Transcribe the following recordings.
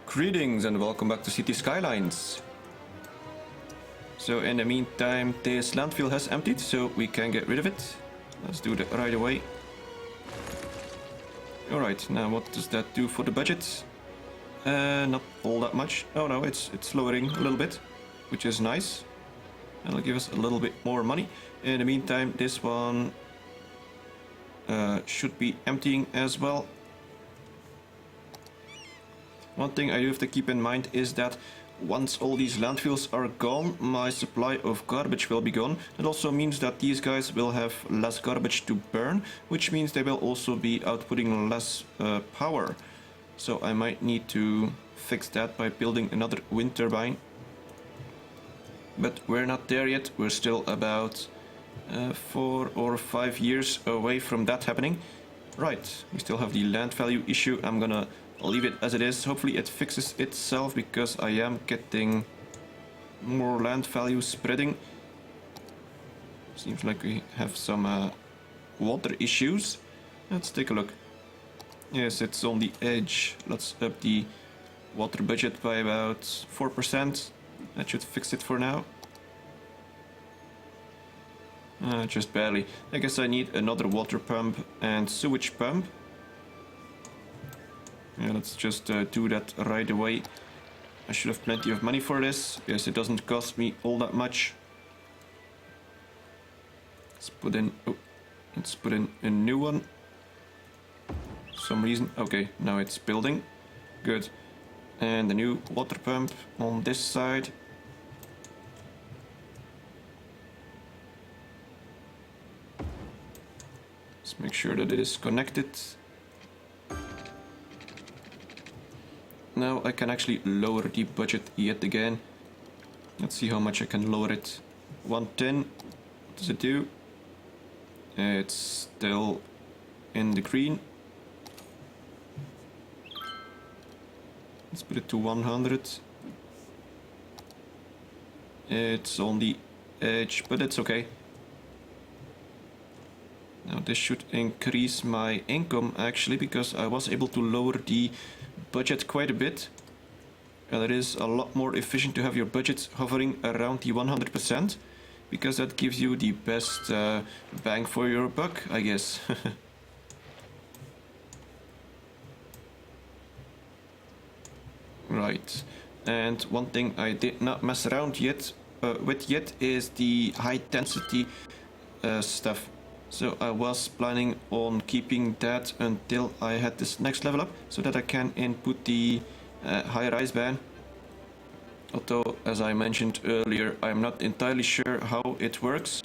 Greetings and welcome back to City Skylines. So in the meantime, this landfill has emptied, so we can get rid of it. Let's do that right away. Alright, now what does that do for the budget? Not all that much. Oh no, it's lowering a little bit, which is nice. That'll give us a little bit more money. In the meantime, this one should be emptying as well. One thing I do have to keep in mind is that once all these landfills are gone, my supply of garbage will be gone. It also means that these guys will have less garbage to burn, which means they will also be outputting less power. So I might need to fix that by building another wind turbine. But we're not there yet. We're still about 4 or 5 years away from that happening. Right, we still have the land value issue. I'm gonna leave it as it is. Hopefully it fixes itself because I am getting more land value spreading. Seems like we have some water issues. Let's take a look. Yes, it's on the edge. Let's up the water budget by about 4%. That should fix it for now. Just barely. I guess I need another water pump and sewage pump. Yeah, let's just do that right away. I should have plenty of money for this. Yes, it doesn't cost me all that much. Let's put in a new one. For some reason. Okay, now it's building. Good. And a new water pump on this side. Let's make sure that it is connected. Now I can actually lower the budget yet again. Let's see how much I can lower it. 110. What does it do? It's still in the green. Let's put it to 100. It's on the edge, but it's okay. Now this should increase my income actually, because I was able to lower the budget quite a bit. And it is a lot more efficient to have your budget hovering around the 100%, because that gives you the best bang for your buck, I guess. Right, and one thing I did not mess around with yet is the high density stuff. So I was planning on keeping that until I had this next level up, so that I can input the high-rise ban. Although, as I mentioned earlier, I'm not entirely sure how it works.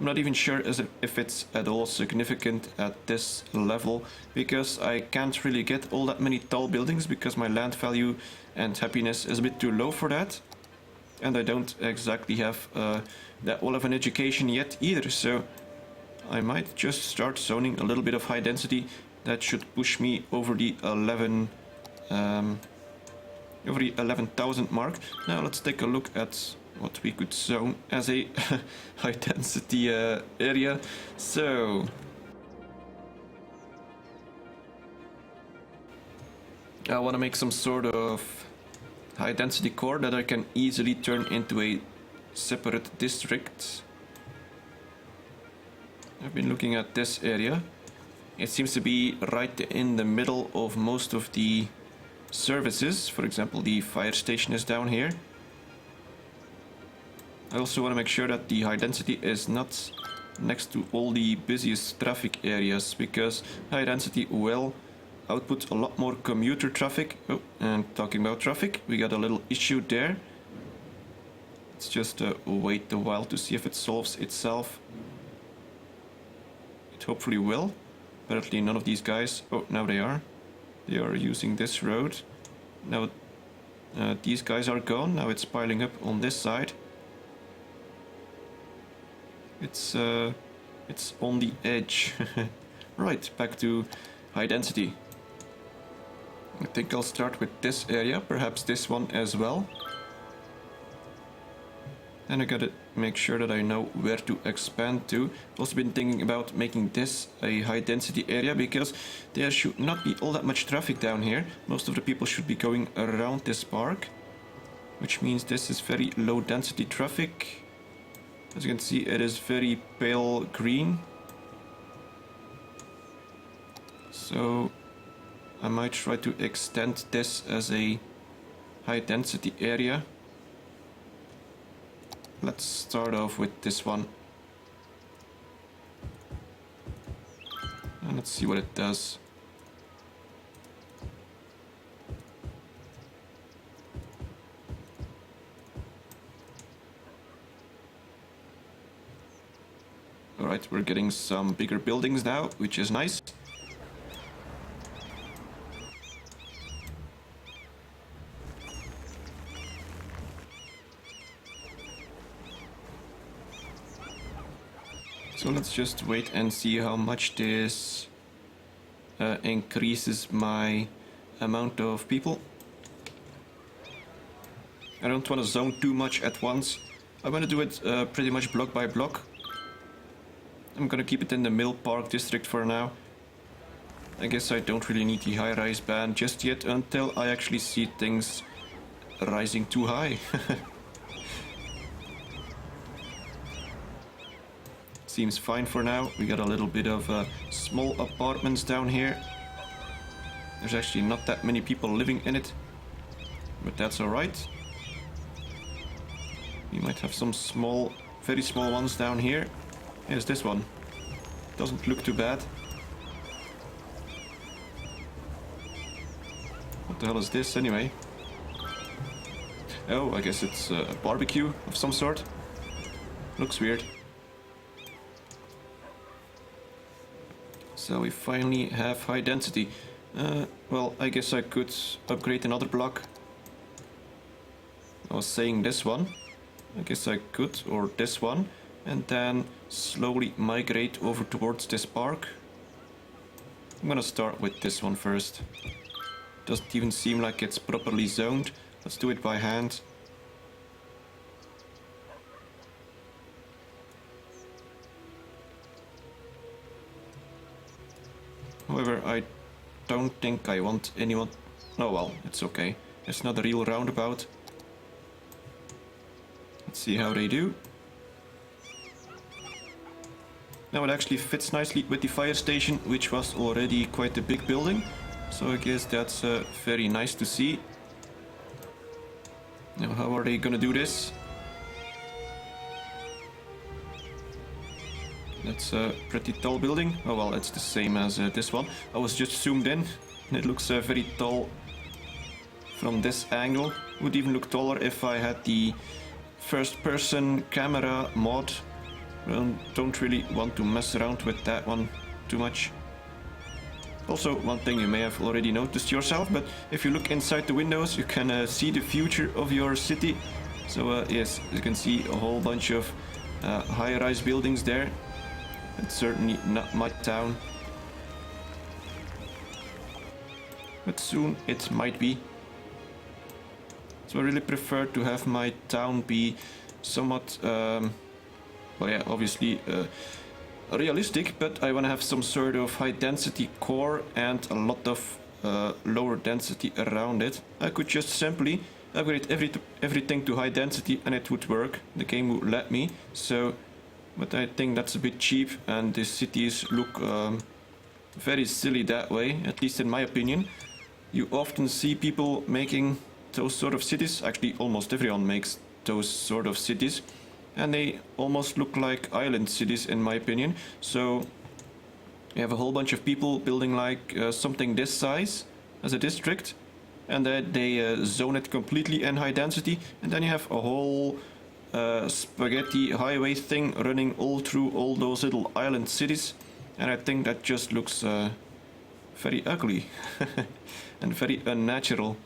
I'm not even sure if it's at all significant at this level, because I can't really get all that many tall buildings because my land value and happiness is a bit too low for that. And I don't exactly have that well of an education yet either, so I might just start zoning a little bit of high density. That should push me over the 11,000 mark. Now let's take a look at what we could zone as a high density area. So I want to make some sort of high density core that I can easily turn into a separate district. I've been looking at this area. It seems to be right in the middle of most of the services. For example, the fire station is down here. I also want to make sure that the high density is not next to all the busiest traffic areas, because high density will output a lot more commuter traffic. Oh, and talking about traffic, we got a little issue there. Let's just wait a while to see if it solves itself. It hopefully will. Apparently none of these guys... Oh, now they are. They are using this road. Now these guys are gone. Now it's piling up on this side. It's on the edge. Right, back to high density. I think I'll start with this area, perhaps this one as well. And I gotta make sure that I know where to expand to. Also been thinking about making this a high density area because there should not be all that much traffic down here. Most of the people should be going around this park, which means this is very low density traffic. As you can see, it is very pale green. So I might try to extend this as a high density area. Let's start off with this one. And let's see what it does. Alright, we're getting some bigger buildings now, which is nice. So let's just wait and see how much this increases my amount of people. I don't want to zone too much at once. I want to do it pretty much block by block. I'm gonna keep it in the Mill Park district for now. I guess I don't really need the high-rise ban just yet until I actually see things rising too high. Seems fine for now. We got a little bit of small apartments down here. There's actually not that many people living in it, but that's alright. We might have some small, very small ones down here. Here's this one. Doesn't look too bad. What the hell is this anyway? Oh, I guess it's a barbecue of some sort. Looks weird. So we finally have high density. Well, I guess I could upgrade another block. I was saying this one. I guess I could, or this one. And then slowly migrate over towards this park. I'm gonna start with this one first. Doesn't even seem like it's properly zoned. Let's do it by hand. However, I don't think I want anyone... Oh well, it's okay. It's not a real roundabout. Let's see how they do. Now it actually fits nicely with the fire station, which was already quite a big building. So I guess that's very nice to see. Now how are they gonna do this? That's a pretty tall building. Oh well, it's the same as this one. I was just zoomed in and it looks very tall from this angle. Would even look taller if I had the first person camera mod. Well, don't really want to mess around with that one too much. Also, one thing you may have already noticed yourself, but if you look inside the windows, you can see the future of your city. So yes, you can see a whole bunch of high-rise buildings there. It's certainly not my town, but soon it might be. So I really prefer to have my town be somewhat well, yeah, obviously realistic, but I want to have some sort of high density core and a lot of lower density around it. I could just simply upgrade everything to high density and it would work. The game would let me. So, but I think that's a bit cheap and the cities look very silly that way, at least in my opinion. You often see people making those sort of cities. Actually, almost everyone makes those sort of cities. And they almost look like island cities in my opinion. So you have a whole bunch of people building like something this size as a district, and then they zone it completely in high density, and then you have a whole spaghetti highway thing running all through all those little island cities, and I think that just looks very ugly and very unnatural.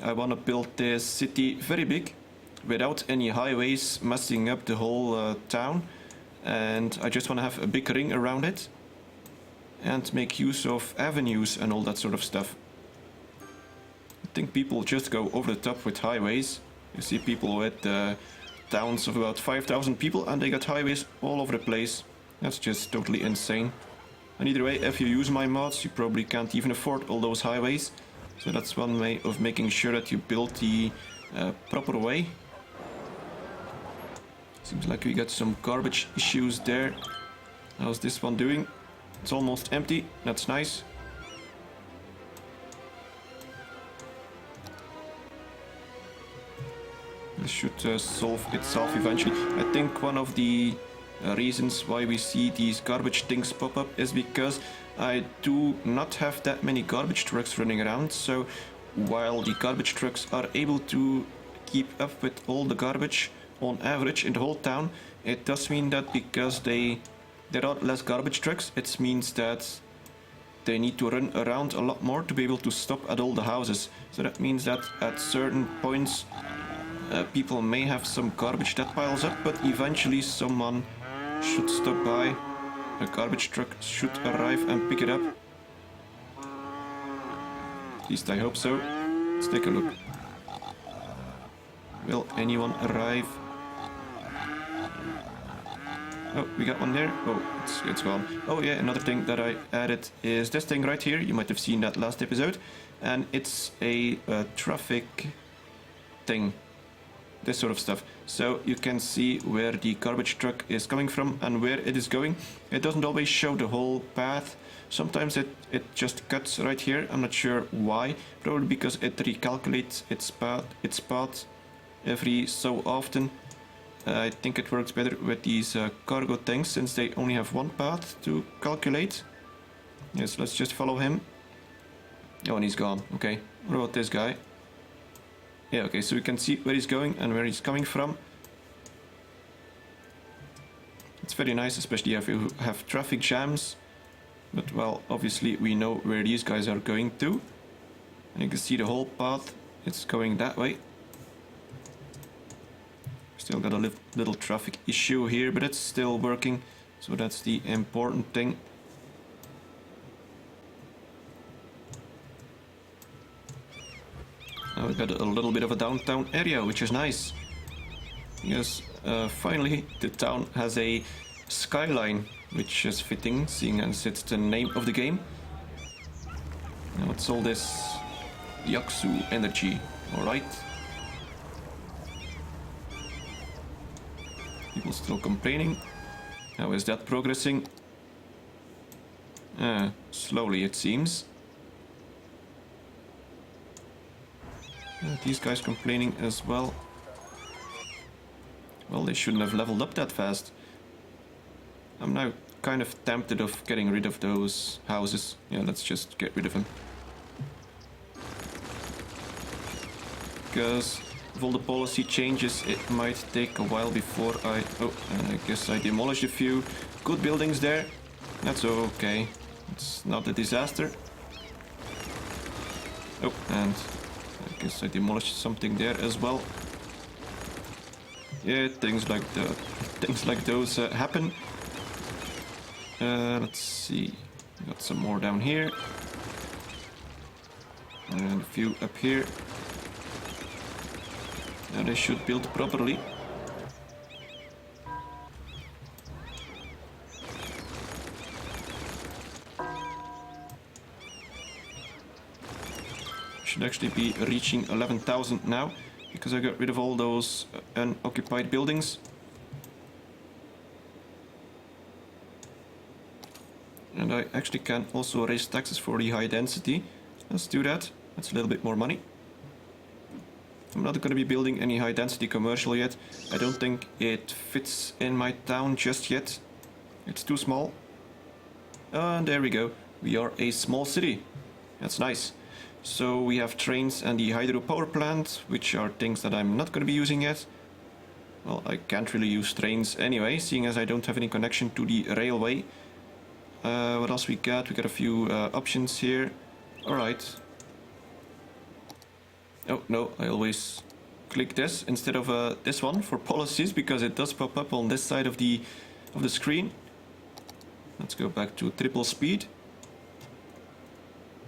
I want to build this city very big, without any highways messing up the whole town, and I just want to have a big ring around it and make use of avenues and all that sort of stuff. I think people just go over the top with highways. You see people with 10 towns of about 5,000 people and they got highways all over the place. That's just totally insane. And either way, if you use my mods, you probably can't even afford all those highways. So that's one way of making sure that you build the proper way. Seems like we got some garbage issues there. How's this one doing? It's almost empty. That's nice. This should solve itself eventually. I think one of the reasons why we see these garbage things pop up is because I do not have that many garbage trucks running around. So while the garbage trucks are able to keep up with all the garbage on average in the whole town, it does mean that because there are less garbage trucks, it means that they need to run around a lot more to be able to stop at all the houses. So that means that at certain points people may have some garbage that piles up, but eventually someone should stop by. A garbage truck should arrive and pick it up. At least I hope so. Let's take a look. Will anyone arrive? Oh, we got one there. Oh, it's gone. Oh yeah, another thing that I added is this thing right here. You might have seen that last episode. And it's a traffic thing. This sort of stuff. So you can see where the garbage truck is coming from and where it is going. It doesn't always show the whole path. Sometimes it just cuts right here. I'm not sure why. Probably because it recalculates its path every so often. I think it works better with these cargo tanks since they only have one path to calculate. Yes, let's just follow him. Oh, and he's gone. Okay, what about this guy? Yeah, okay, so we can see where he's going and where he's coming from. It's very nice, especially if you have traffic jams. But, well, obviously we know where these guys are going to. And you can see the whole path. It's going that way. Still got a little traffic issue here, but it's still working. So that's the important thing. Now we've got a little bit of a downtown area, which is nice. Because finally the town has a skyline, which is fitting, seeing as it's the name of the game. Now what's all this Yaksu energy? Alright. People still complaining. How is that progressing? Slowly it seems. These guys complaining as well. Well, they shouldn't have leveled up that fast. I'm now kind of tempted of getting rid of those houses. Yeah, let's just get rid of them. Because with all the policy changes, it might take a while before I guess I demolished a few good buildings there. That's okay. It's not a disaster. Oh, and I guess I demolished something there as well. Yeah, things like those happen. Let's see. Got some more down here. And a few up here. Now they should build properly. Should actually be reaching 11,000 now, because I got rid of all those unoccupied buildings. And I actually can also raise taxes for the high density. Let's do that. That's a little bit more money. I'm not going to be building any high density commercial yet. I don't think it fits in my town just yet. It's too small. And there we go. We are a small city. That's nice. So we have trains and the hydropower plant, which are things that I'm not going to be using yet. Well, I can't really use trains anyway, seeing as I don't have any connection to the railway. What else we got? We got a few options here. Alright. Oh no, I always click this instead of this one for policies, because it does pop up on this side of the screen. Let's go back to triple speed.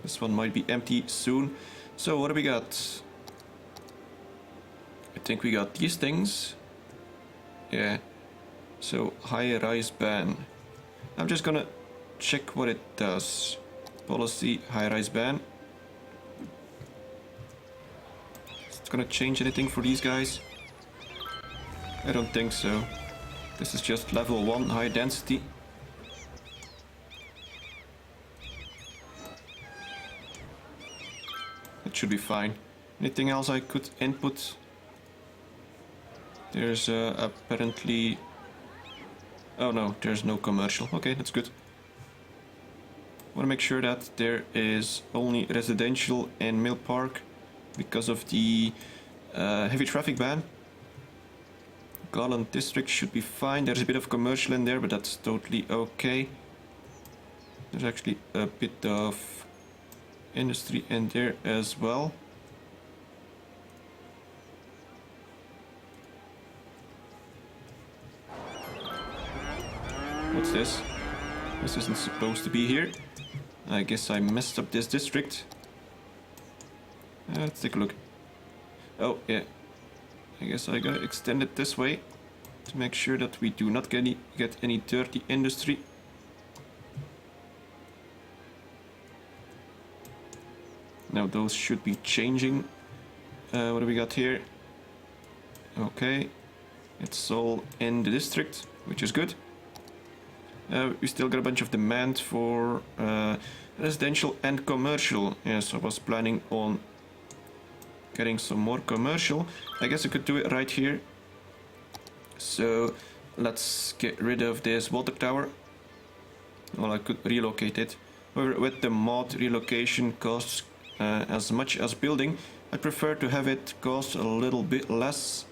This one might be empty soon. So what do we got? I think we got these things. Yeah. So high-rise ban. I'm just gonna check what it does. Policy high-rise ban. Is it gonna change anything for these guys? I don't think so. This is just level 1 high density. It should be fine. Anything else I could input? There's apparently... Oh no, there's no commercial. Okay, that's good. Want to make sure that there is only residential in Mill Park because of the heavy traffic ban. Garland District should be fine. There's a bit of commercial in there, but that's totally okay. There's actually a bit of industry in there as well. What's this? This isn't supposed to be here. I guess I messed up this district. Let's take a look. Oh, yeah. I guess I gotta extend it this way to make sure that we do not get any dirty industry. Now those should be changing. What do we got here? Okay. It's all in the district, which is good. We still got a bunch of demand for residential and commercial. Yes, I was planning on getting some more commercial. I guess I could do it right here. So let's get rid of this water tower. Well, I could relocate it. However, with the mod, relocation costs as much as building. I prefer to have it cost a little bit less,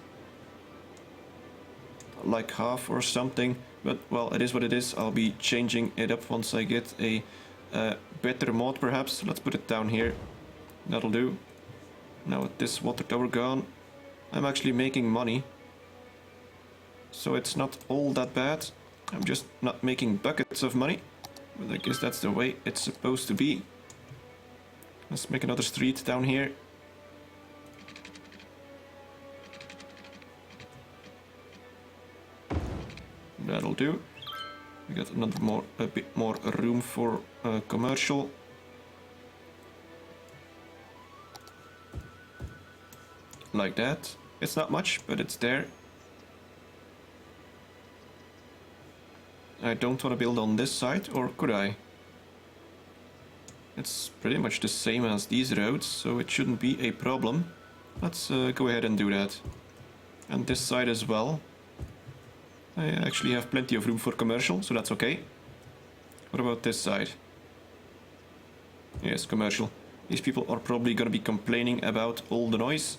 like half or something. But well, it is what it is. I'll be changing it up once I get a better mod, perhaps. Let's put it down here. That'll do. Now with this water tower gone, I'm actually making money. So it's not all that bad. I'm just not making buckets of money. But I guess that's the way it's supposed to be. Let's make another street down here. That'll do. We got a bit more room for commercial. Like that. It's not much, but it's there. I don't want to build on this side, or could I? It's pretty much the same as these roads, so it shouldn't be a problem. Let's go ahead and do that. And this side as well. I actually have plenty of room for commercial, so that's okay. What about this side? Yes, commercial. These people are probably gonna be complaining about all the noise.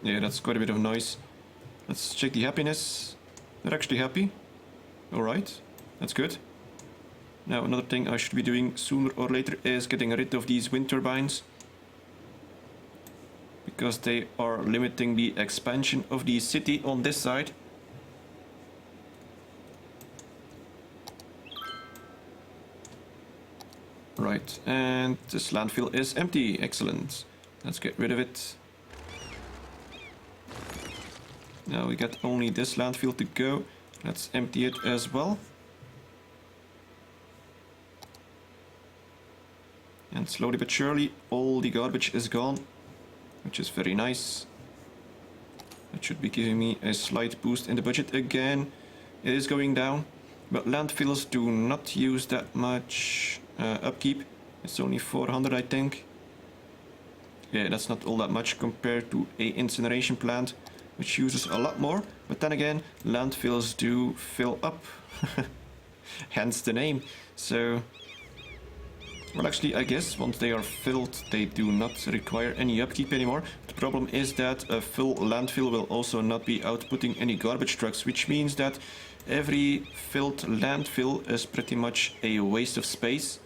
Yeah, that's quite a bit of noise. Let's check the happiness. They're actually happy. Alright, that's good. Now another thing I should be doing sooner or later is getting rid of these wind turbines, because they are limiting the expansion of the city on this side. Right, and this landfill is empty. Excellent. Let's get rid of it. Now we got only this landfill to go. Let's empty it as well. And slowly but surely all the garbage is gone, which is very nice. That should be giving me a slight boost in the budget again. It is going down, but landfills do not use that much upkeep. It's only 400, I think. Yeah, that's not all that much compared to a incineration plant, which uses a lot more. But then again, landfills do fill up. Hence the name. So, well, actually, I guess once they are filled, they do not require any upkeep anymore. The problem is that a full landfill will also not be outputting any garbage trucks, which means that every filled landfill is pretty much a waste of space.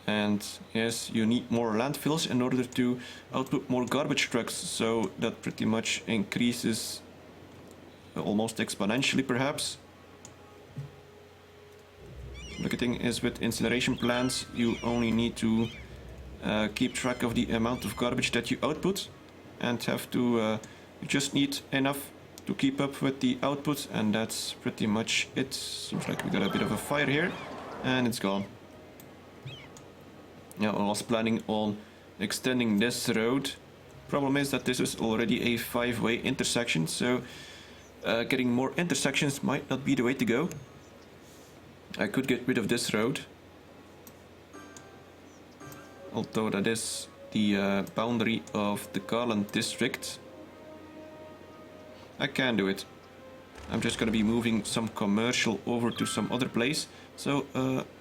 And yes, you need more landfills in order to output more garbage trucks, so that pretty much increases almost exponentially, perhaps. The good thing is with incineration plants, you only need to keep track of the amount of garbage that you output and have to You just need enough to keep up with the output, and that's pretty much it. Seems like we got a bit of a fire here, and it's gone. Now, I was planning on extending this road. Problem is that this is already a 5-way intersection, so getting more intersections might not be the way to go. I could get rid of this road, although that is the boundary of the Garland district. I can do it. I'm just gonna be moving some commercial over to some other place. So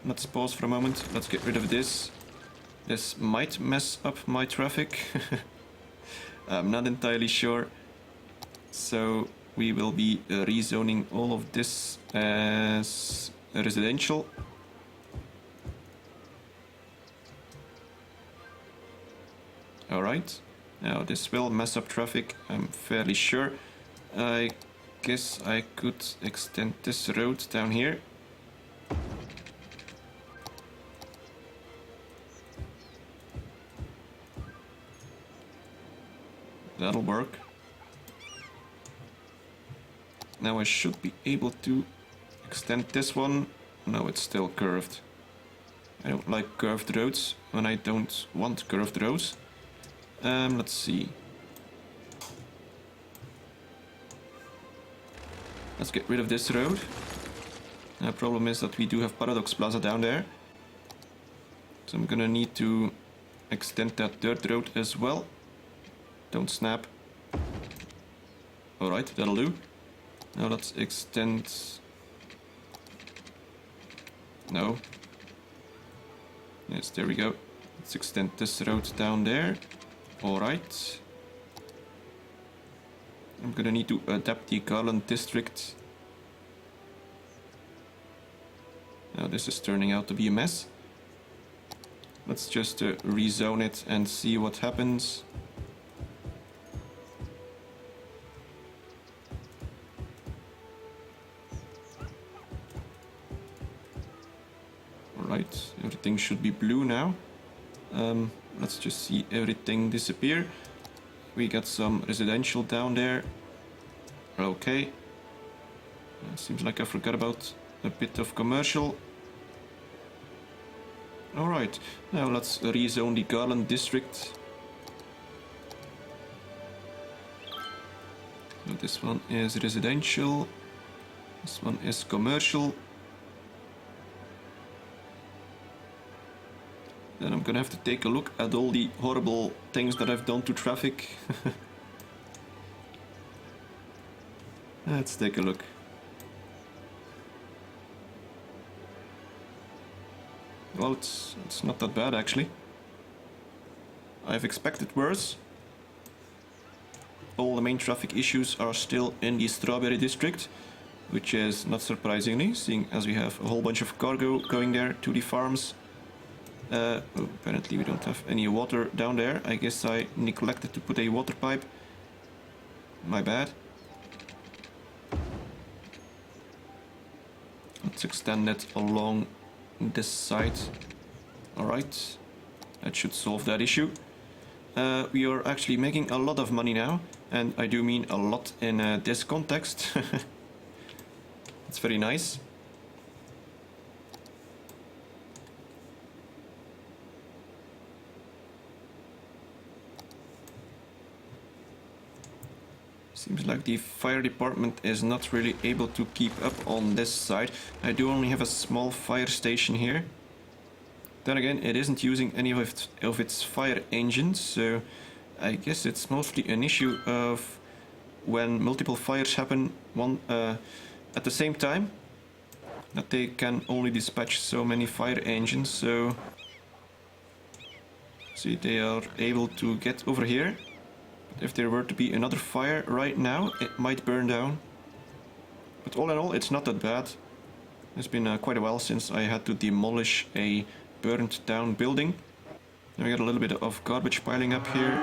let's pause for a moment. Let's get rid of this. This might mess up my traffic. I'm not entirely sure. So we will be rezoning all of this as residential. Alright, now this will mess up traffic, I'm fairly sure. I guess I could extend this road down here. That'll work. Now I should be able to extend this one. No, it's still curved. I don't like curved roads when I don't want curved roads. Let's see. Let's get rid of this road. The problem is that we do have Paradox Plaza down there. So I'm gonna need to extend that dirt road as well. Don't snap. Alright, that'll do. Now let's extend... No. Yes, there we go. Let's extend this road down there. Alright. I'm gonna need to adapt the Garland district. Now this is turning out to be a mess. Let's just rezone it and see what happens. Alright, everything should be blue now. Let's just see everything disappear. We got some residential down there. Okay. Seems like I forgot about a bit of commercial. Alright, now let's rezone the Garland district. So this one is residential. This one is commercial. Then I'm gonna have to take a look at all the horrible things that I've done to traffic. Let's take a look. Well, it's not that bad actually. I've expected worse. All the main traffic issues are still in the Strawberry district, which is not surprisingly, seeing as we have a whole bunch of cargo going there to the farms. Apparently we don't have any water down there. I guess I neglected to put a water pipe. My bad. Let's extend it along this side. Alright, that should solve that issue. We are actually making a lot of money now, and I do mean a lot in this context. It's very nice. Seems like the fire department is not really able to keep up on this side. I do only have a small fire station here. Then again, it isn't using any of its fire engines, so I guess it's mostly an issue of when multiple fires happen at the same time, that they can only dispatch so many fire engines. So see, they are able to get over here. If there were to be another fire right now, it might burn down. But all in all, it's not that bad. It's been quite a while since I had to demolish a burned down building. Now we got a little bit of garbage piling up here.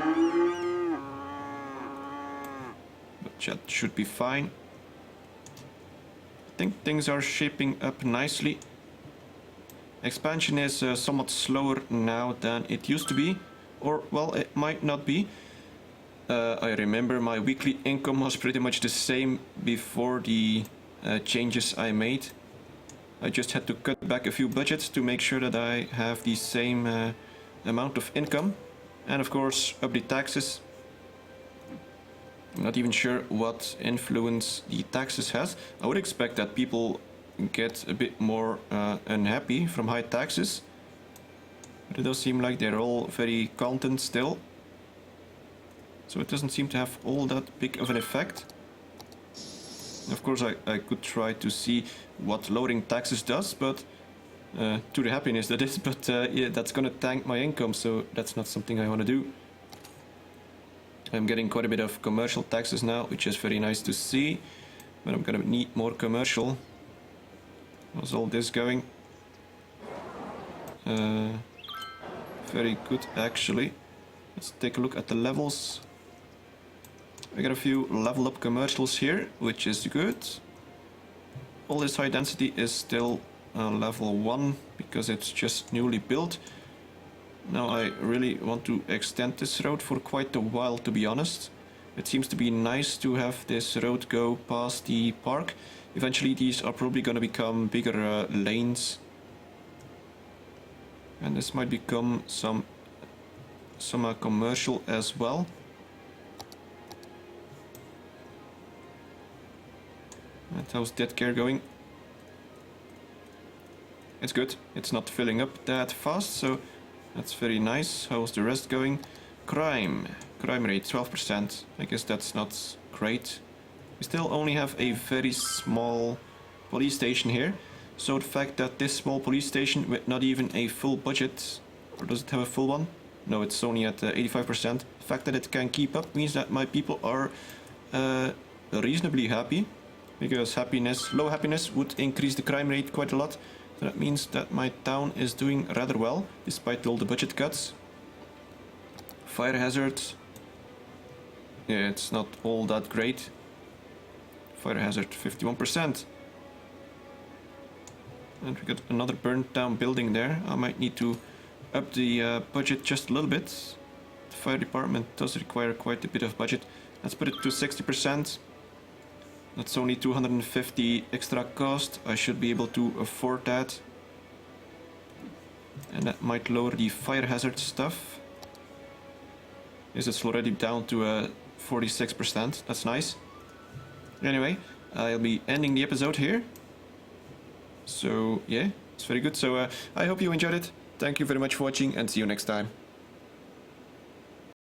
But that should be fine. I think things are shaping up nicely. Expansion is somewhat slower now than it used to be. Or, well, it might not be. I remember my weekly income was pretty much the same before the changes I made. I just had to cut back a few budgets to make sure that I have the same amount of income. And of course, up the taxes. I'm not even sure what influence the taxes has. I would expect that people get a bit more unhappy from high taxes. But it does seem like they're all very content still. So it doesn't seem to have all that big of an effect. Of course, I could try to see what lowering taxes does, but to the happiness that is, but yeah, that's gonna tank my income, so that's not something I want to do. I'm getting quite a bit of commercial taxes now, which is very nice to see, but I'm gonna need more commercial. How's all this going? Very good, actually. Let's take a look at the levels. I got a few level up commercials here, which is good. All this high density is still level 1 because it's just newly built. Now I really want to extend this road for quite a while, to be honest. It seems to be nice to have this road go past the park. Eventually these are probably going to become bigger lanes. And this might become some commercial as well. And how's dead care going? It's good. It's not filling up that fast, so that's very nice. How's the rest going? Crime rate 12%. I guess that's not great. We still only have a very small police station here. So the fact that this small police station with not even a full budget, or does it have a full one? No, it's only at 85%. The fact that it can keep up means that my people are reasonably happy. Because low happiness would increase the crime rate quite a lot. So that means that my town is doing rather well, despite all the budget cuts. Fire hazards. Yeah, it's not all that great. Fire hazard 51%. And we got another burnt down building there. I might need to up the budget just a little bit. The fire department does require quite a bit of budget. Let's put it to 60%. That's only 250 extra cost. I should be able to afford that. And that might lower the fire hazard stuff. Yes, it's already down to 46%. That's nice. Anyway, I'll be ending the episode here. So yeah, it's very good. So I hope you enjoyed it. Thank you very much for watching and see you next time.